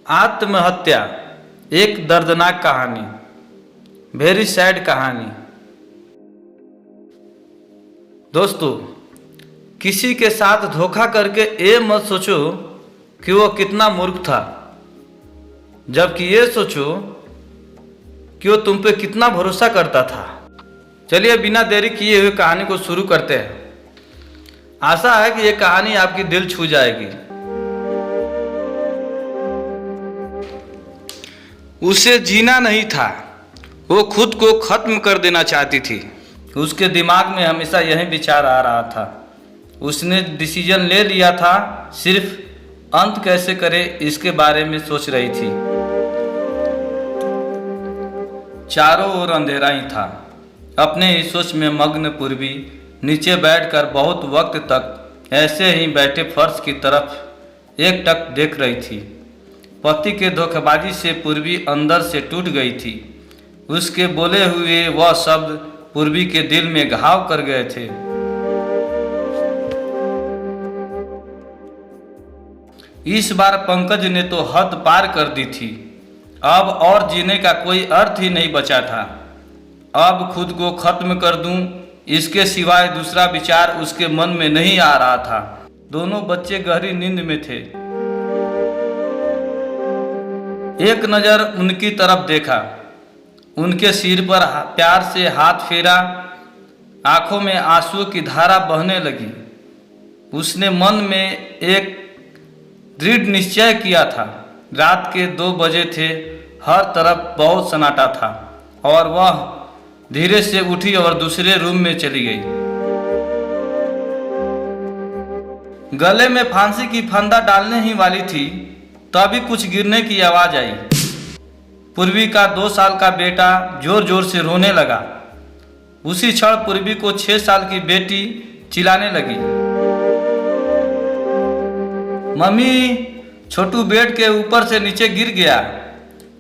आत्महत्या एक दर्दनाक कहानी, वेरी सैड कहानी। दोस्तों, किसी के साथ धोखा करके ये मत सोचो कि वो कितना मूर्ख था, जबकि ये सोचो कि वो तुम पे कितना भरोसा करता था। चलिए बिना देरी किए हुए कहानी को शुरू करते हैं। आशा है कि ये कहानी आपकी दिल छू जाएगी। उसे जीना नहीं था, वो खुद को खत्म कर देना चाहती थी। उसके दिमाग में हमेशा यही विचार आ रहा था। उसने डिसीजन ले लिया था, सिर्फ अंत कैसे करे इसके बारे में सोच रही थी। चारों ओर अंधेरा ही था। अपने ही सोच में मग्न पूर्वी नीचे बैठकर बहुत वक्त तक ऐसे ही बैठे फर्श की तरफ एकटक देख रही थी। पति के धोखेबाजी से पूर्वी अंदर से टूट गई थी। उसके बोले हुए वह शब्द पूर्वी के दिल में घाव कर गए थे। इस बार पंकज ने तो हद पार कर दी थी। अब और जीने का कोई अर्थ ही नहीं बचा था। अब खुद को खत्म कर दूं, इसके सिवाय दूसरा विचार उसके मन में नहीं आ रहा था। दोनों बच्चे गहरी नींद में थे। एक नज़र उनकी तरफ देखा, उनके सिर पर प्यार से हाथ फेरा, आंखों में आंसुओं की धारा बहने लगी। उसने मन में एक दृढ़ निश्चय किया था। रात के 2 बजे थे, हर तरफ बहुत सन्नाटा था और वह धीरे से उठी और दूसरे रूम में चली गई। गले में फांसी की फंदा डालने ही वाली थी, तभी कुछ गिरने की आवाज आई। पूर्वी का 2 साल का बेटा जोर जोर से रोने लगा। उसी क्षण पूर्वी को 6 साल की बेटी चिल्लाने लगी, मम्मी, छोटू बेड के ऊपर से नीचे गिर गया।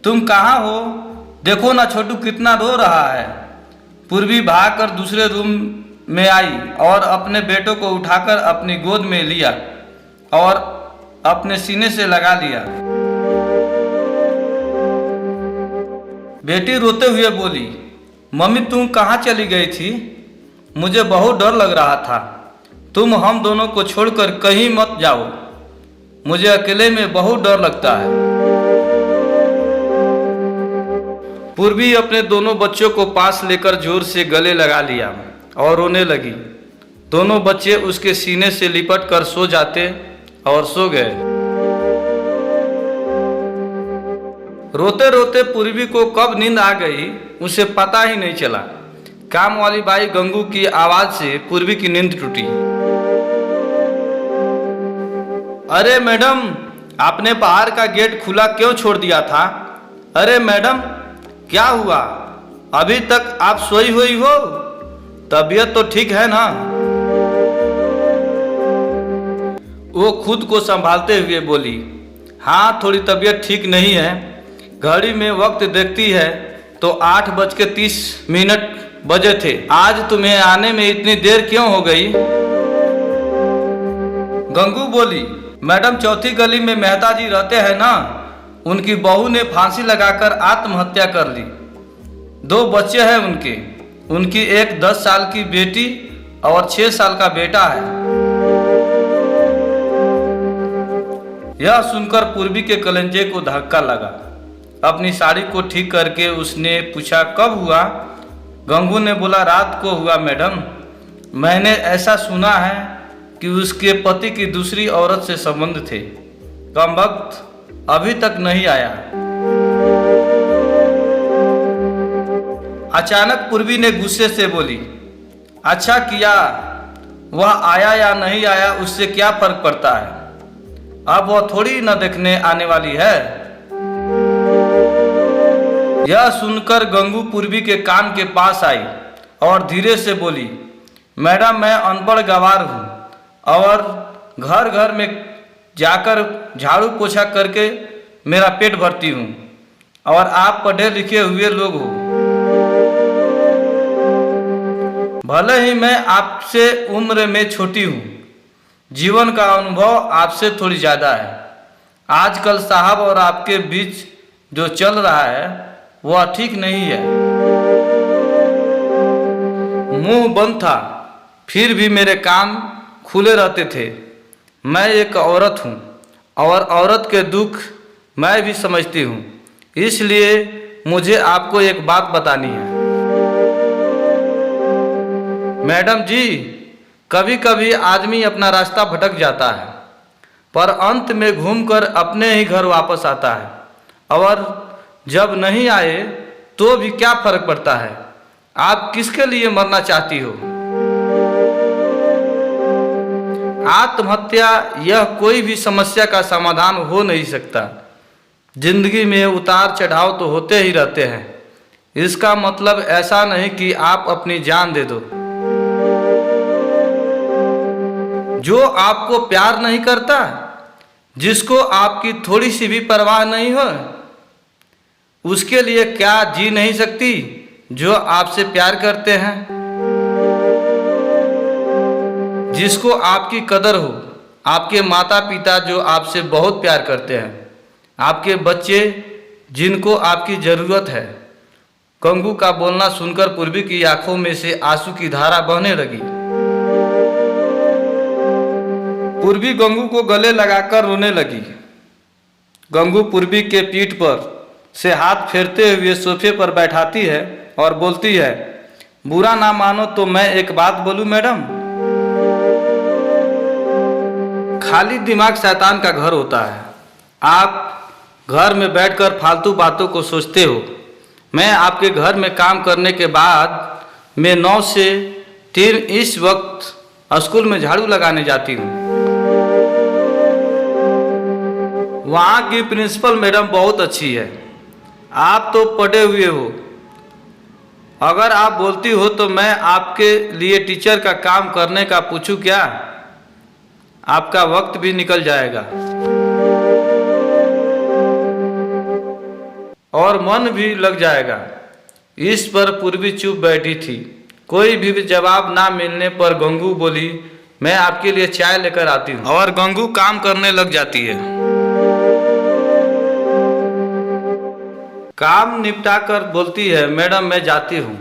तुम कहाँ हो? देखो ना छोटू कितना रो रहा है। पूर्वी भागकर दूसरे रूम में आई और अपने बेटों को उठाकर अपनी गोद में लिया और अपने सीने से लगा लिया। बेटी रोते हुए बोली, मम्मी तुम कहाँ चली गई थी? मुझे बहुत डर लग रहा था। तुम हम दोनों को छोड़कर कहीं मत जाओ, मुझे अकेले में बहुत डर लगता है। पूर्वी अपने दोनों बच्चों को पास लेकर जोर से गले लगा लिया और रोने लगी। दोनों बच्चे उसके सीने से लिपट कर सो जाते और सो गए। रोते रोते पूर्वी को कब नींद आ गई उसे पता ही नहीं चला। काम वाली बाई गंगू की आवाज से पूर्वी की नींद टूटी। अरे मैडम, आपने बाहर का गेट खुला क्यों छोड़ दिया था? अरे मैडम, क्या हुआ? अभी तक आप सोई हुई हो? तबीयत तो ठीक है ना? वो खुद को संभालते हुए बोली, हाँ थोड़ी तबीयत ठीक नहीं है। घड़ी में वक्त देखती है तो 8:30 बजे थे। आज तुम्हें आने में इतनी देर क्यों हो गई? गंगू बोली, मैडम चौथी गली में मेहता जी रहते हैं ना, उनकी बहू ने फांसी लगाकर आत्महत्या कर ली। 2 बच्चे हैं उनकी एक 10 साल की बेटी और 6 साल का बेटा है। यह सुनकर पूर्वी के कलेंजे को धक्का लगा। अपनी साड़ी को ठीक करके उसने पूछा, कब हुआ? गंगू ने बोला, रात को हुआ मैडम। मैंने ऐसा सुना है कि उसके पति की दूसरी औरत से संबंध थे। कमबख्त अभी तक नहीं आया। अचानक पूर्वी ने गुस्से से बोली, अच्छा किया, वह आया या नहीं आया उससे क्या फर्क पड़ता है? अब वह थोड़ी न देखने आने वाली है। यह सुनकर गंगू पूर्वी के कान के पास आई और धीरे से बोली, मैडम मैं अनपढ़ गंवार हूँ और घर घर में जाकर झाड़ू पोछा करके मेरा पेट भरती हूँ और आप पढ़े लिखे हुए लोग हो। भले ही मैं आपसे उम्र में छोटी हूँ, जीवन का अनुभव आपसे थोड़ी ज़्यादा है। आजकल साहब और आपके बीच जो चल रहा है वह ठीक नहीं है। मुंह बंद था फिर भी मेरे कान खुले रहते थे। मैं एक औरत हूँ और औरत के दुख मैं भी समझती हूँ, इसलिए मुझे आपको एक बात बतानी है। मैडम जी, कभी कभी आदमी अपना रास्ता भटक जाता है पर अंत में घूमकर अपने ही घर वापस आता है। और जब नहीं आए तो भी क्या फर्क पड़ता है? आप किसके लिए मरना चाहती हो? आत्महत्या यह कोई भी समस्या का समाधान हो नहीं सकता। जिंदगी में उतार चढ़ाव तो होते ही रहते हैं। इसका मतलब ऐसा नहीं कि आप अपनी जान दे दो। जो आपको प्यार नहीं करता, जिसको आपकी थोड़ी सी भी परवाह नहीं हो, उसके लिए क्या जी नहीं सकती जो आपसे प्यार करते हैं? जिसको आपकी कदर हो, आपके माता पिता जो आपसे बहुत प्यार करते हैं, आपके बच्चे जिनको आपकी ज़रूरत है। गंगू का बोलना सुनकर पूर्वी की आंखों में से आंसू की धारा बहने लगी। पूर्वी गंगू को गले लगाकर रोने लगी। गंगू पूर्वी के पीठ पर से हाथ फेरते हुए सोफे पर बैठाती है और बोलती है, बुरा ना मानो तो मैं एक बात बोलूं मैडम? खाली दिमाग शैतान का घर होता है। आप घर में बैठकर फालतू बातों को सोचते हो। मैं आपके घर में काम करने के बाद मैं 9 से 3 इस वक्त स्कूल में झाड़ू लगाने जाती हूँ। वहाँ की प्रिंसिपल मैडम बहुत अच्छी है। आप तो पढ़े हुए हो। अगर आप बोलती हो तो मैं आपके लिए टीचर का काम करने का पूछूं क्या? आपका वक्त भी निकल जाएगा और मन भी लग जाएगा। इस पर पूर्वी चुप बैठी थी। कोई भी जवाब ना मिलने पर गंगू बोली, मैं आपके लिए चाय लेकर आती हूँ। और गंगू काम करने लग जाती है। काम निपटा कर बोलती है, मैडम मैं जाती हूँ।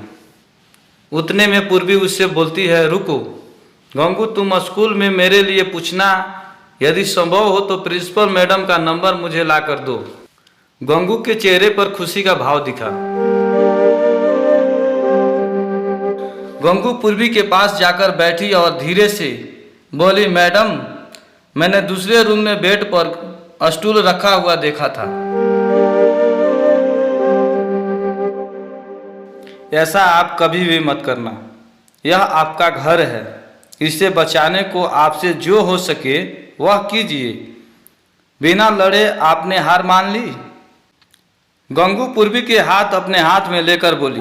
उतने में पूर्वी उससे बोलती है, रुको गंगू, तुम स्कूल में मेरे लिए पूछना, यदि संभव हो तो प्रिंसिपल मैडम का नंबर मुझे ला कर दो। गंगू के चेहरे पर खुशी का भाव दिखा। गंगू पूर्वी के पास जाकर बैठी और धीरे से बोली, मैडम मैंने दूसरे रूम में बेड पर स्टूल रखा हुआ देखा था। ऐसा आप कभी भी मत करना। यह आपका घर है। इसे बचाने को आपसे जो हो सके वह कीजिए। बिना लड़े आपने हार मान ली? गंगू पूर्वी के हाथ अपने हाथ में लेकर बोली,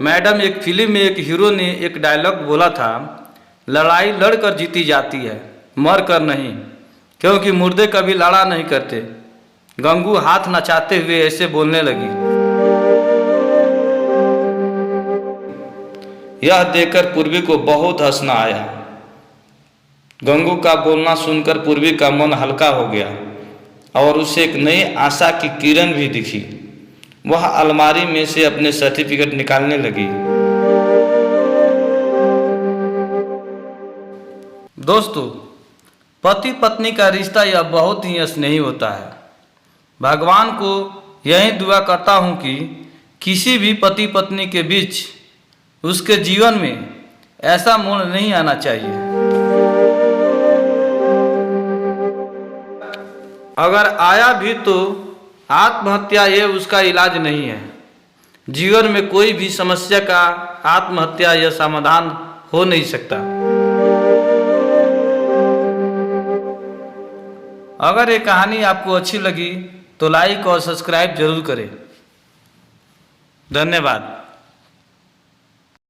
मैडम एक फिल्म में एक हीरो ने एक डायलॉग बोला था, लड़ाई लड़कर जीती जाती है, मर कर नहीं, क्योंकि मुर्दे कभी लड़ा नहीं करते। गंगू हाथ नचाते हुए ऐसे बोलने लगी। यह देखकर पूर्वी को बहुत हंसना आया। गंगू का बोलना सुनकर पूर्वी का मन हल्का हो गया और उसे एक नई आशा की किरण भी दिखी। वह अलमारी में से अपने सर्टिफिकेट निकालने लगी। दोस्तों, पति पत्नी का रिश्ता यह बहुत ही स्नेही होता है। भगवान को यही दुआ करता हूँ कि किसी भी पति पत्नी के बीच उसके जीवन में ऐसा मोड़ नहीं आना चाहिए। अगर आया भी तो आत्महत्या ये उसका इलाज नहीं है। जीवन में कोई भी समस्या का आत्महत्या या समाधान हो नहीं सकता। अगर ये कहानी आपको अच्छी लगी तो लाइक और सब्सक्राइब जरूर करें। धन्यवाद।